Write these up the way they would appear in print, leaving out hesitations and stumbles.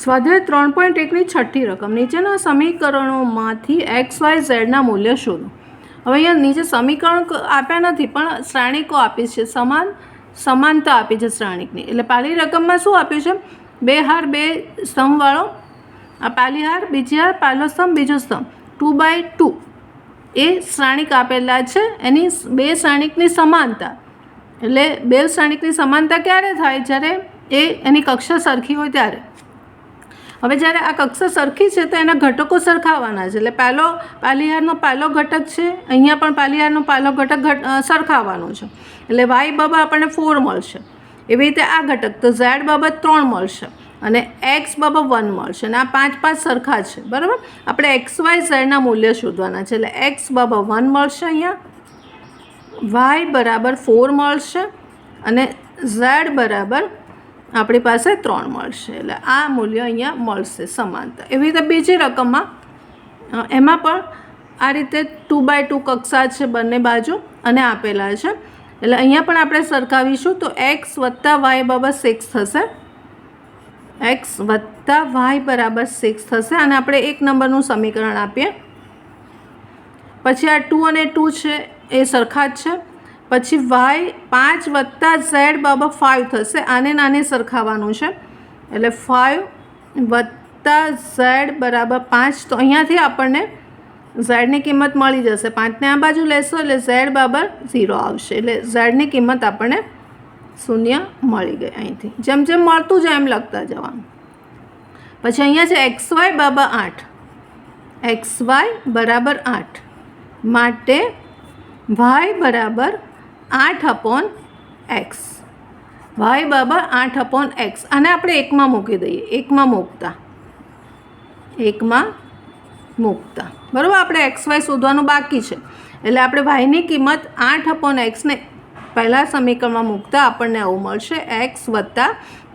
સ્વાધ્યાય 3.1ની છઠ્ઠી રકમ નીચેના સમીકરણોમાંથી એક્સ વાય ઝેડના મૂલ્ય શોધો. હવે અહીંયા નીચે સમીકરણ આપ્યા નથી પણ શ્રેણિકો આપી છે, સમાનતા આપી છે શ્રેણિકની. એટલે પહેલી રકમમાં શું આપ્યું છે? બે હાર બે સ્તંભવાળો, આ પહેલી હાર, બીજી હાર, પહેલો સ્તંભ, બીજો સ્તંભ, 2x2 એ શ્રેણિક આપેલા છે. એની બે શ્રેણિકની સમાનતા, એટલે બે શ્રેણિકની સમાનતા ક્યારે થાય? જ્યારે એની કક્ષા સરખી હોય ત્યારે. હવે જ્યારે આ કક્ષા સરખી છે તો એના ઘટકો સરખાવવાના છે. એટલે પહેલી હારનો પહેલો ઘટક છે, અહીંયા પણ પહેલી હારનો પહેલો ઘટક સરખાવવાનો છે. એટલે વાય બાબત આપણને 4 મળશે. એવી રીતે આ ઘટક તો ઝેડ બાબત 3 મળશે અને એક્સ બાબત 1 મળશે. અને આ 5 સરખા છે, બરાબર. આપણે એક્સ વાય ઝેડના મૂલ્ય શોધવાના છે. એટલે એક્સ બાબત 1 મળશે, અહીંયા વાય બરાબર 4 મળશે અને ઝેડ બરાબર આપણી પાસે 3 મળશે. એટલે આ મૂલ્ય અહીંયા મળશે સમાનતા. એવી રીતે બીજી રકમમાં એમાં પણ આ રીતે 2x2 કક્ષા છે બંને બાજુ અને આપેલા છે. એટલે અહીંયા પણ આપણે સરખાવીશું તો એક્સ વત્તા વાય બરાબર 6 થશે. એક્સ વત્તા વાય બરાબર 6 થશે અને આપણે 1 નંબરનું સમીકરણ આપીએ. પછી આ 2 અને 2 છે એ સરખા જ છે. પછી વાય 5 વત્તા ઝેડ બાબત 5 થશે. આને સરખાવવાનું છે. એટલે 5 વત્તા ઝેડ બરાબર 5. તો અહીંયાથી આપણને ઝેડની કિંમત મળી જશે. 5ને આ બાજુ લેશો એટલે ઝેડ બરાબર 0 આવશે. એટલે ઝેડની કિંમત આપણને 0 મળી ગઈ. અહીંથી જેમ જેમ મળતું જાય એમ લખતા જવાનું. પછી અહીંયા છે એક્સ વાય બરાબર 8. એક્સ વાય બરાબર 8 માટે વાય બરાબર 8/x. વાય બરાબર 8/x. આને આપણે 1માં મૂકી દઈએ. 1માં મૂકતા બરાબર. આપણે એક્સ વાય શોધવાનું બાકી છે. એટલે આપણે વાયની કિંમત 8/x ને પહેલાં સમીકરણમાં મૂકતા આપણને આવું મળશે. એક્સ વત્તા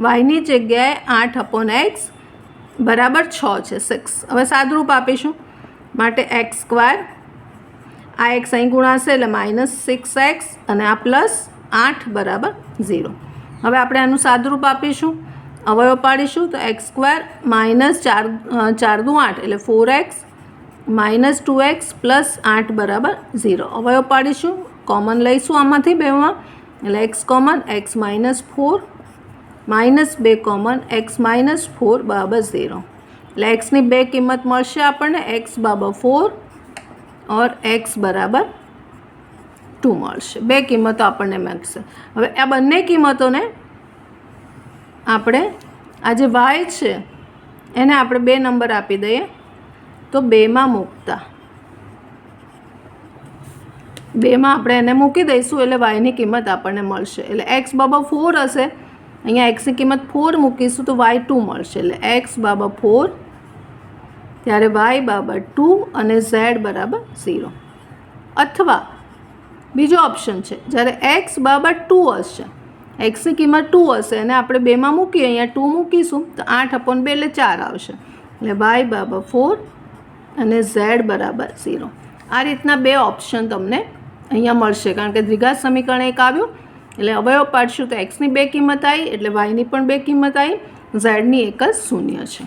વાયની જગ્યાએ 8/x બરાબર 6 છે, 6. હવે સાદુરૂપ આપીશું માટે એક્સ સ્ક્વેર. આ એક્સ અહીં ગુણાશે એટલે -6x અને આ +8 બરાબર 0. હવે આપણે આનું સાદુરૂપ આપીશું, અવયવ પાડીશું તો એક્સ સ્ક્વેર -4 દુ 8 એટલે 4x -2x +8 બરાબર 0. અવયવ પાડીશું, કોમન લઈશું આમાંથી બેમાં એટલે x common, x -4 -2 common, x -4 બરાબર 0. એટલે એક્સની બે કિંમત મળશે આપણને. એક્સ બરાબર 4 और x બરાબર 2 મળશે. બે કિંમતો આપણને મળશે. હવે આ બંને કિંમતોને આપણે આ જે વાય છે એને આપણે 2 નંબર આપી દઈએ તો 2માં મૂકતા 2માં આપણે એને મૂકી દઈશું એટલે વાયની કિંમત આપણને મળશે. એટલે એક્સ બરાબર 4 હશે, અહીંયા એક્સની કિંમત 4 મૂકીશું તો વાય 2 મળશે. એટલે એક્સ બરાબર 4 ત્યારે વાય બરાબર 2 અને ઝેડ બરાબર 0. અથવા બીજો ઓપ્શન છે, જ્યારે એક્સ બરાબર 2 હશે, એક્સની કિંમત 2 હશે અને આપણે 2માં મૂકીએ, અહીંયા 2 મૂકીશું તો 8/2 એટલે 4 આવશે. એટલે વાય બરાબર 4 અને ઝેડ બરાબર 0. આ રીતના બે ઓપ્શન તમને અહીંયા મળશે. કારણ કે દ્વિઘાત સમીકરણ એક આવ્યું એટલે અવયવ પાડશું તો એક્સની બે કિંમત આવી એટલે વાયની પણ બે કિંમત આવી, ઝેડની એક જ 0 છે.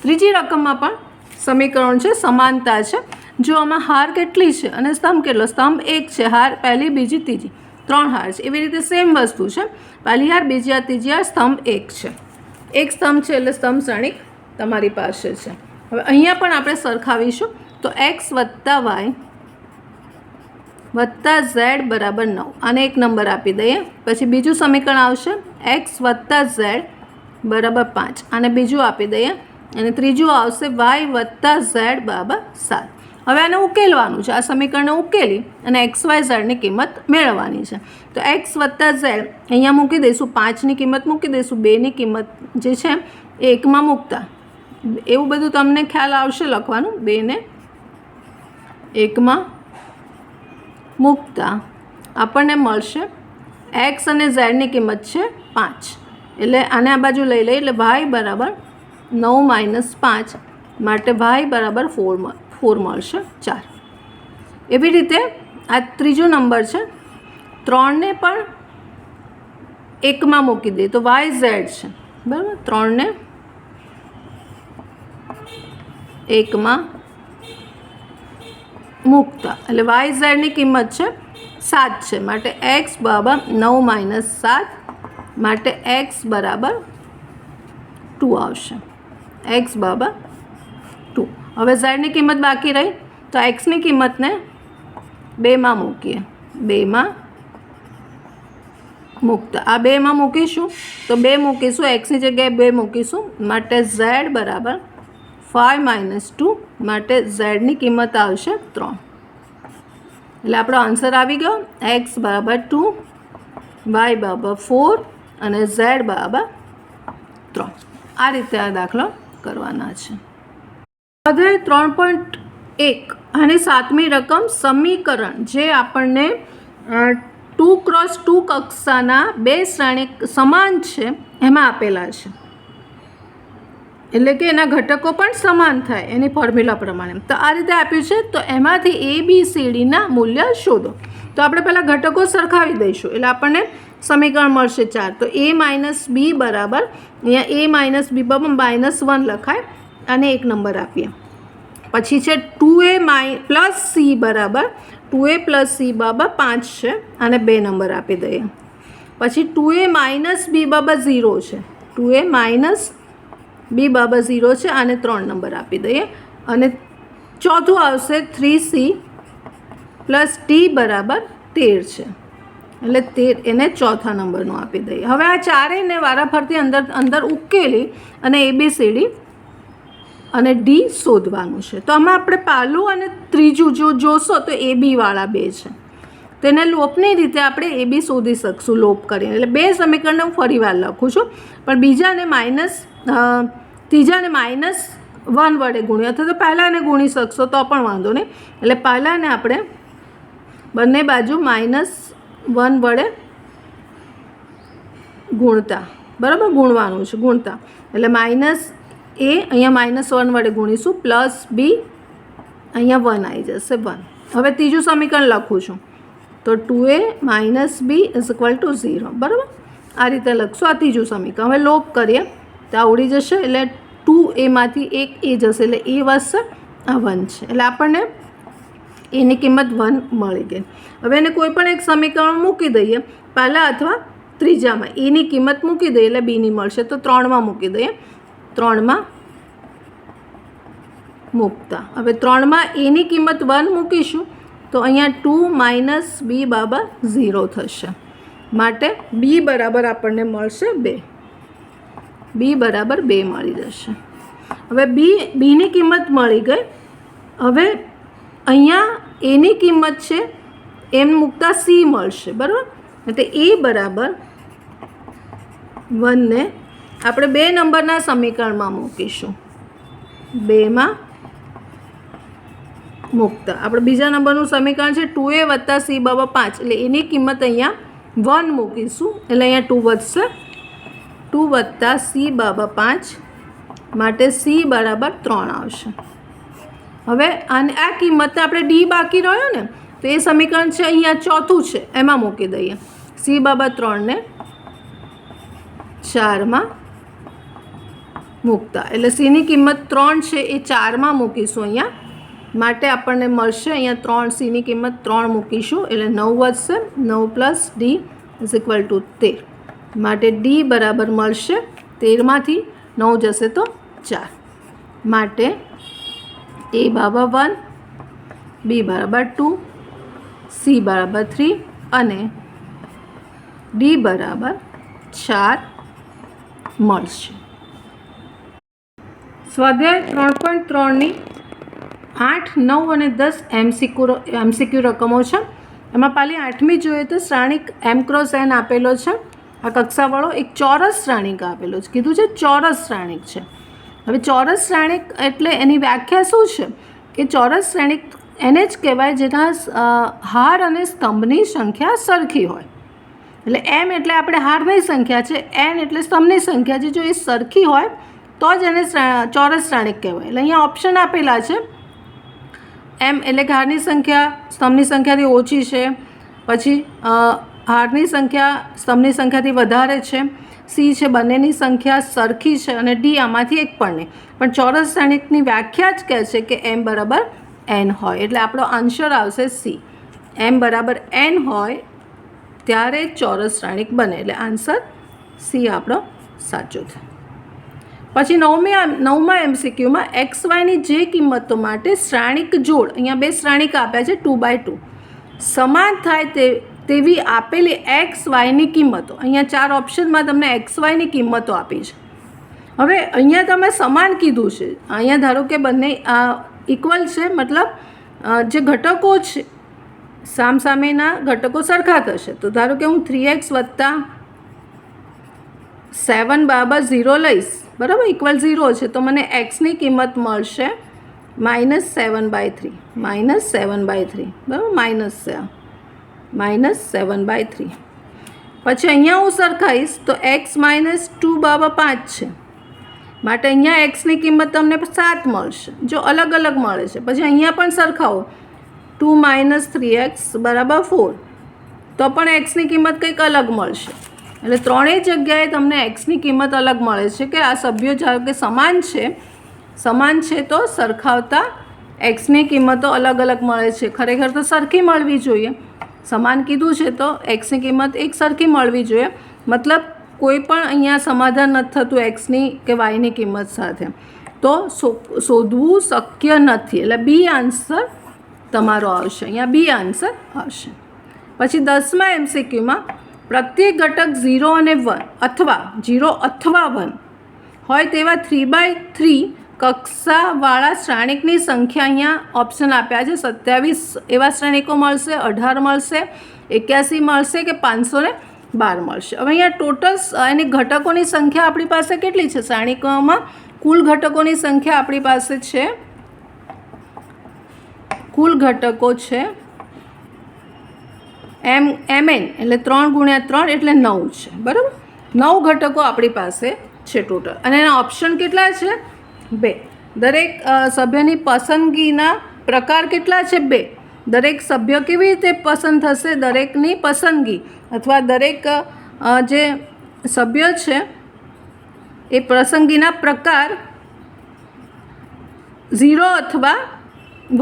ત્રીજી રકમમાં પણ સમીકરણ છે, સમાનતા છે. જો આમાં હાર કેટલી છે અને સ્તંભ કેટલો? સ્તંભ 1 છે, હાર પહેલી, બીજી, ત્રીજી, 3 હાર છે. એવી રીતે સેમ વસ્તુ છે. પહેલી હાર, બીજી હાર, ત્રીજી હાર, સ્તંભ 1 છે. એક સ્તંભ છે એટલે સ્તંભ શ્રેણિક તમારી પાસે છે. હવે અહીંયા પણ આપણે સરખાવીશું તો એક્સ વત્તા વાય વત્તા ઝેડ બરાબર 9. આને 1 નંબર આપી દઈએ. પછી બીજું સમીકરણ આવશે એક્સ વત્તા ઝેડ બરાબર 5. આને બીજું આપી દઈએ અને ત્રીજું આવશે વાય વત્તા ઝેડ બરાબર 7. હવે આને ઉકેલવાનું છે. આ સમીકરણને ઉકેલી અને એક્સ વાય ઝેડની કિંમત મેળવવાની છે. તો એક્સ વત્તા ઝેડ અહીંયા મૂકી દઈશું, 5ની કિંમત મૂકી દઈશું, 2ની કિંમત જે છે એ 1માં મૂકતા. એવું બધું તમને ખ્યાલ આવશે લખવાનું. 2ને 1માં મૂકતા આપણને મળશે એક્સ અને ઝેડની કિંમત છે 5. એટલે આને આ બાજુ લઈ લઈએ એટલે વાય બરાબર 9 - 5 માટે વાય બરાબર 4 મળશે, 4. એવી રીતે આ ત્રીજો નંબર છે. 3ને પણ 1માં મૂકી દઈએ તો વાય ઝેડ છે, બરાબર. 3ને 1 મૂકતા એટલે વાય ઝેડની કિંમત છે 7 છે, માટે x બરાબર 9 - 7, માટે x બરાબર 2 આવશે. x બરાબર 2. હવે ઝેડની કિંમત બાકી રહી તો એક્સની કિંમતને 2 મૂકીએ. 2 મૂકતા આ 2 મૂકીશું તો 2 મૂકીશું, એક્સની જગ્યાએ 2 મૂકીશું, માટે ઝેડ બરાબર 5 - 2, માટે ઝેડની કિંમત આવશે 3. એટલે આપણો આન્સર આવી ગયો. એક્સ બરાબર 2, વાય બરાબર 4 અને ઝેડ બરાબર 3. આ રીતે આ દાખલો કરવાના છે. સ્વાધ્યાય 3.1 આની 7મી રકમ સમીકરણ જે આપણને 2x2 કક્ષાના 2 શ્રેણિક સમાન છે એમાં આપેલા છે, એટલે કે એના ઘટકો પણ સમાન થાય એની ફોર્મ્યુલા પ્રમાણે. તો આ રીતે આપ્યું છે, તો એમાંથી ABCDના મૂલ્ય શોધો. તો આપણે પહેલાં ઘટકો સરખાવી દઈશું એટલે આપણને સમીકરણ મળશે 4. તો A - B બરાબર અહીંયા A - B બરાબર -1 લખાય અને 1 નંબર આપીએ. પછી છે 2A + C બરાબર 2A + C બરાબર 5 છે અને 2 નંબર આપી દઈએ. પછી 2A - B બરાબર 0 છે, 2A - B બરાબર 0 છે અને 3 નંબર આપી દઈએ. અને ચોથું આવશે 3C + D બરાબર 13 છે, એટલે 13 એને ચોથા નંબરનું આપી દઈએ. હવે આ ચારેયને વારાફરતી અંદર ઉકેલી અને ABCD અને D શોધવાનું છે. તો આમાં આપણે પહેલું અને ત્રીજું જો જોશો તો AB વાળા 2 છે, તેને લોપની રીતે આપણે AB શોધી શકશું લોપ કરીને. એટલે 2 સમીકરણને હું ફરી વાર લખું છું, પણ ત્રીજાને -1 વડે ગુણ્યા અથવા તો પહેલાંને ગુણી શકશો તો પણ વાંધો નહીં. એટલે પહેલાંને આપણે બંને બાજુ -1 વડે ગુણતા, બરાબર, ગુણવાનું છે, ગુણતા. એટલે -A અહીંયા -1 વડે ગુણીશું, +B અહીંયા 1 આવી જશે, 1. હવે ત્રીજું સમીકરણ લખું છું, તો 2A - B = 0, બરાબર. આ રીતે લખશું આ ત્રીજું સમીકરણ. હવે લોપ કરીએ તો આ ઉડી જશે, એટલે 2A માંથી 1 A જશે, એટલે A વધશે, આ 1 છે, એટલે આપણને એની કિંમત 1 મળી ગઈ. હવે એને કોઈ પણ એક સમીકરણ મૂકી દઈએ, પહેલાં અથવા ત્રીજામાં એની કિંમત મૂકી દઈએ એટલે બીની મળશે. તો 3માં મૂકી દઈએ, 3માં મૂકતા. હવે 3માં એની કિંમત 1 મૂકીશું તો અહીંયા 2 - B બરાબર 0 થશે, માટે B બરાબર આપણને મળશે 2. B બરાબર 2 મળી જશે. હવે બીની કિંમત મળી ગઈ. હવે અહીંયા એની કિંમત છે એમ મૂકતા C મળશે, બરાબર. એટલે A બરાબર 1 ને આપણે 2 નંબરના સમીકરણમાં મૂકીશું, 2માં મૂકતા આપણે બીજા નંબરનું સમીકરણ છે 2A + C બરાબર 5, એટલે એની કિંમત અહીંયા 1 મૂકીશું, એટલે અહીંયા 2 વધશે, 2 + C બરાબર 5, માટે C બરાબર 3 આવશે. હવે આ કિંમતને આપણે D બાકી રહ્યો ને, તો એ સમીકરણ છે અહીંયા ચોથું છે એમાં મૂકી દઈએ. C બરાબર 3 ને 4માં મૂકતા, એટલે Cની કિંમત 3 છે એ 4માં મૂકીશું અહીંયા, માટે આપણને મળશે અહીંયા 3, Cની કિંમત 3 મૂકીશું એટલે 9 વધશે, 9 + D = 13, માટે D બરાબર મળશે 13માંથી 9 જશે તો 4, માટે A બરાબર 1, B બરાબર 2, C બરાબર 3 અને D બરાબર 4 મળશે. સ્વાધ્યાય 3.3ની 8, 9 અને 10 MCQ રકમો છે. એમાં પહેલી 8મી જોઈએ તો શ્રેણિક M×N આપેલો છે. આ કક્ષાવાળો એક ચોરસ શ્રેણિક આપેલો છે, કીધું છે ચોરસ શ્રેણિક છે. હવે ચોરસ શ્રેણિક એટલે એની વ્યાખ્યા શું છે કે ચોરસ શ્રેણિક એને જ કહેવાય જેના હાર અને સ્તંભની સંખ્યા સરખી હોય. એટલે M એટલે આપણે હારની સંખ્યા છે, N એટલે સ્તંભની સંખ્યા છે. જો એ સરખી હોય તો જ એને ચોરસ શ્રેણિક કહેવાય. એટલે અહીંયા ઓપ્શન આપેલા છે, M એટલે કે હારની સંખ્યા સ્તંભની સંખ્યાથી ઓછી છે, પછી હારની સંખ્યા સ્તંભની સંખ્યાથી વધારે છે, સી છે બંનેની સંખ્યા સરખી છે અને ડી આમાંથી એક પણ નહીં. પણ ચોરસ શ્રેણિકની વ્યાખ્યા જ કહે છે કે એમ બરાબર એન હોય, એટલે આપણો આન્સર આવશે સી. એમ બરાબર એન હોય ત્યારે ચોરસ શ્રેણિક બને, એટલે આન્સર સી આપણો સાચો થાય. પછી નવમા MCQમાં XYની જે કિંમતો માટે શ્રેણિક જોડ, અહીંયા બે શ્રેણિક આપ્યા છે 2x2, સમાન થાય તેવી આપેલી XYની કિંમતો, અહીંયા 4 ઓપ્શનમાં તમને XYની કિંમતો આપી છે. હવે અહીંયા તમે સમાન કીધું છે, અહીંયા ધારો કે બંને ઇક્વલ છે, મતલબ જે ઘટકો છે સામસામેના ઘટકો સરખા થશે. તો ધારો કે હું 3x વત્તા 7 બરાબર 0 લઈશ, બરાબર, ઇક્વલ 0 છે, તો મને એક્સની કિંમત મળશે -7/3, -7/3, બરાબર, -7/3. પછી અહીંયા હું સરખાઈશ તો x -2 બરાબર 5 છે, માટે અહીંયા એક્સની કિંમત તમને 7 મળશે જો અલગ અલગ મળે છે. પછી અહીંયા પણ સરખાવો 2 - 3x બરાબર 4, તો પણ એક્સની કિંમત કંઈક અલગ મળશે. એટલે ત્રણેય જગ્યાએ તમને એક્સની કિંમત અલગ મળે છે કે આ સભ્યો ધારો કે સમાન છે તો સરખાવતા એક્સની કિંમતો અલગ અલગ મળે છે. ખરેખર તો સરખી મળવી જોઈએ, સમાન કીધું છે તો એક્સની કિંમત એક સરખી મળવી જોઈએ, મતલબ કોઈ પણ અહીંયા સમાધાન નથી થતું એક્સની કે વાયની કિંમત સાથે, તો શોધવું શક્ય નથી. એટલે બી આન્સર તમારો આવશે, અહીંયા બી આન્સર આવશે. પછી 10મા MCQમાં પ્રત્યેક ઘટક 0 અને 1 અથવા 0 અથવા 1 હોય તેવા 3x3 કક્ષાવાળા શ્રેણિકની સંખ્યા અહીંયા ઓપ્શન આપ્યા છે. 27 એવા શ્રેણિકો મળશે, 18 મળશે, 81 મળશે કે 512 મળશે. હવે અહીંયા ટોટલ એની ઘટકોની સંખ્યા આપણી પાસે કેટલી છે? શ્રેણિકોમાં કુલ ઘટકોની સંખ્યા આપણી પાસે છે, કુલ ઘટકો છે mn એટલે 3 × 3 એટલે 9 છે, બરાબર. 9 ઘટકો આપણી પાસે છે ટોટલ, અને એના ઓપ્શન કેટલા છે? 2. દરેક સભ્યની પસંદગીના પ્રકાર કેટલા છે? 2. દરેક સભ્ય કેવી રીતે પસંદ થશે? દરેકની પસંદગી અથવા દરેક જે સભ્ય છે એ પસંદગીના પ્રકાર 0 અથવા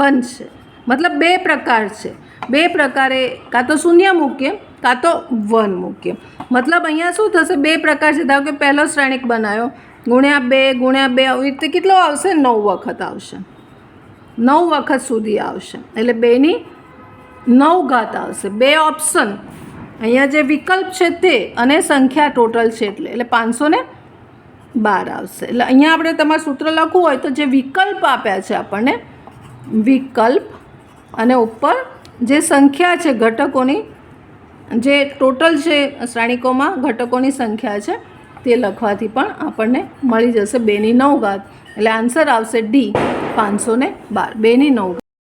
1 છે, મતલબ 2 પ્રકાર છે. 2 પ્રકારે કાં તો 0 મૂકીએ કાં તો 1 મૂકીએ, મતલબ અહીંયા શું થશે? 2 પ્રકાર છે. ધારો કે પહેલો શ્રેણિક બનાવ્યો, ×2 આવી રીતે કેટલો આવશે? 9 વખત આવશે, 9 વખત સુધી આવશે, એટલે 2ની 9 ઘાત આવશે. 2 ઓપ્શન અહીંયા જે વિકલ્પ છે તે અને સંખ્યા ટોટલ છે એટલે 512 આવશે. એટલે અહીંયા આપણે તમારું સૂત્ર લખવું હોય તો જે વિકલ્પ આપ્યા છે આપણને, વિકલ્પ અને ઉપર જે સંખ્યા છે ઘટકોની, જે ટોટલ છે શ્રેણિકોમાં ઘટકોની સંખ્યા છે તે લખવાથી પણ આપણને મળી જશે 2ની 9 ઘાત, એટલે આન્સર આવશે ડી 512, 2ની 9 ઘાત.